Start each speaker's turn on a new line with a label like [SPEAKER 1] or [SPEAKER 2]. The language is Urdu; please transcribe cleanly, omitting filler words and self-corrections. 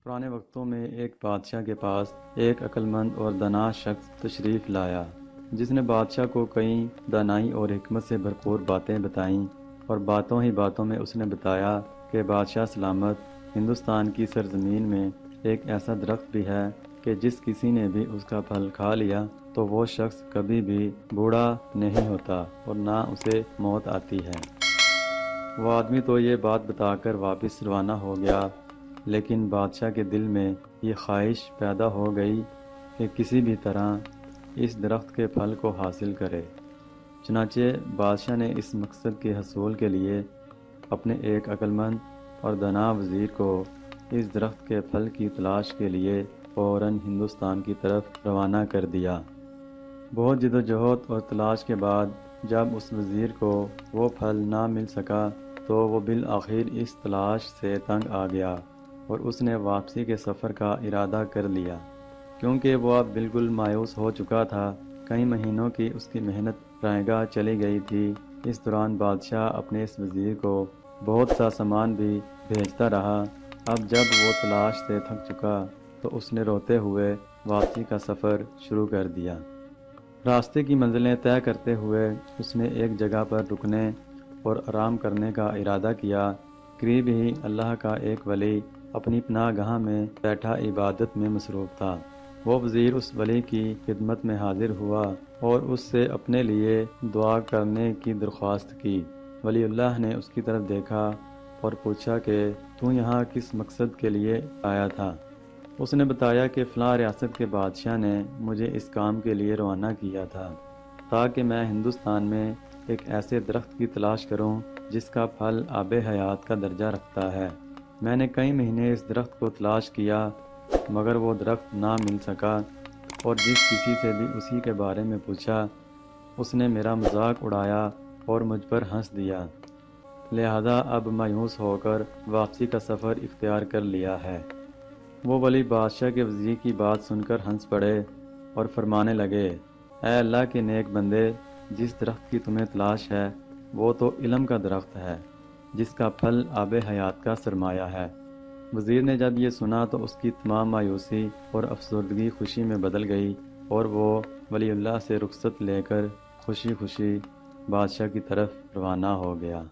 [SPEAKER 1] پرانے وقتوں میں ایک بادشاہ کے پاس ایک عقل مند اور دانا شخص تشریف لایا، جس نے بادشاہ کو کئی دانائی اور حکمت سے بھرپور باتیں بتائیں، اور باتوں ہی باتوں میں اس نے بتایا کہ بادشاہ سلامت، ہندوستان کی سرزمین میں ایک ایسا درخت بھی ہے کہ جس کسی نے بھی اس کا پھل کھا لیا تو وہ شخص کبھی بھی بوڑھا نہیں ہوتا اور نہ اسے موت آتی ہے۔ وہ آدمی تو یہ بات بتا کر واپس روانہ ہو گیا، لیکن بادشاہ کے دل میں یہ خواہش پیدا ہو گئی کہ کسی بھی طرح اس درخت کے پھل کو حاصل کرے۔ چنانچہ بادشاہ نے اس مقصد کے حصول کے لیے اپنے ایک عقل مند اور دانا وزیر کو اس درخت کے پھل کی تلاش کے لیے فوراً ہندوستان کی طرف روانہ کر دیا۔ بہت جدوجہد اور تلاش کے بعد جب اس وزیر کو وہ پھل نہ مل سکا تو وہ بالآخر اس تلاش سے تنگ آ گیا اور اس نے واپسی کے سفر کا ارادہ کر لیا، کیونکہ وہ اب بالکل مایوس ہو چکا تھا۔ کئی مہینوں کی اس کی محنت رائے گاہ چلی گئی تھی۔ اس دوران بادشاہ اپنے اس وزیر کو بہت سا سامان بھی بھیجتا رہا۔ اب جب وہ تلاش سے تھک چکا تو اس نے روتے ہوئے واپسی کا سفر شروع کر دیا۔ راستے کی منزلیں طے کرتے ہوئے اس نے ایک جگہ پر رکنے اور آرام کرنے کا ارادہ کیا۔ قریب ہی اللہ کا ایک ولی اپنی پناہ گاہ میں بیٹھا عبادت میں مصروف تھا۔ وہ وزیر اس ولی کی خدمت میں حاضر ہوا اور اس سے اپنے لیے دعا کرنے کی درخواست کی۔ ولی اللہ نے اس کی طرف دیکھا اور پوچھا کہ تو یہاں کس مقصد کے لیے آیا تھا؟ اس نے بتایا کہ فلاں ریاست کے بادشاہ نے مجھے اس کام کے لیے روانہ کیا تھا تاکہ میں ہندوستان میں ایک ایسے درخت کی تلاش کروں جس کا پھل آب حیات کا درجہ رکھتا ہے۔ میں نے کئی مہینے اس درخت کو تلاش کیا مگر وہ درخت نہ مل سکا، اور جس کسی سے بھی اسی کے بارے میں پوچھا اس نے میرا مذاق اڑایا اور مجھ پر ہنس دیا، لہذا اب مایوس ہو کر واپسی کا سفر اختیار کر لیا ہے۔ وہ ولی بادشاہ کے وزیر کی بات سن کر ہنس پڑے اور فرمانے لگے، اے اللہ کے نیک بندے، جس درخت کی تمہیں تلاش ہے وہ تو علم کا درخت ہے جس کا پھل آب حیات کا سرمایہ ہے۔ وزیر نے جب یہ سنا تو اس کی تمام مایوسی اور افسردگی خوشی میں بدل گئی اور وہ ولی اللہ سے رخصت لے کر خوشی خوشی بادشاہ کی طرف روانہ ہو گیا۔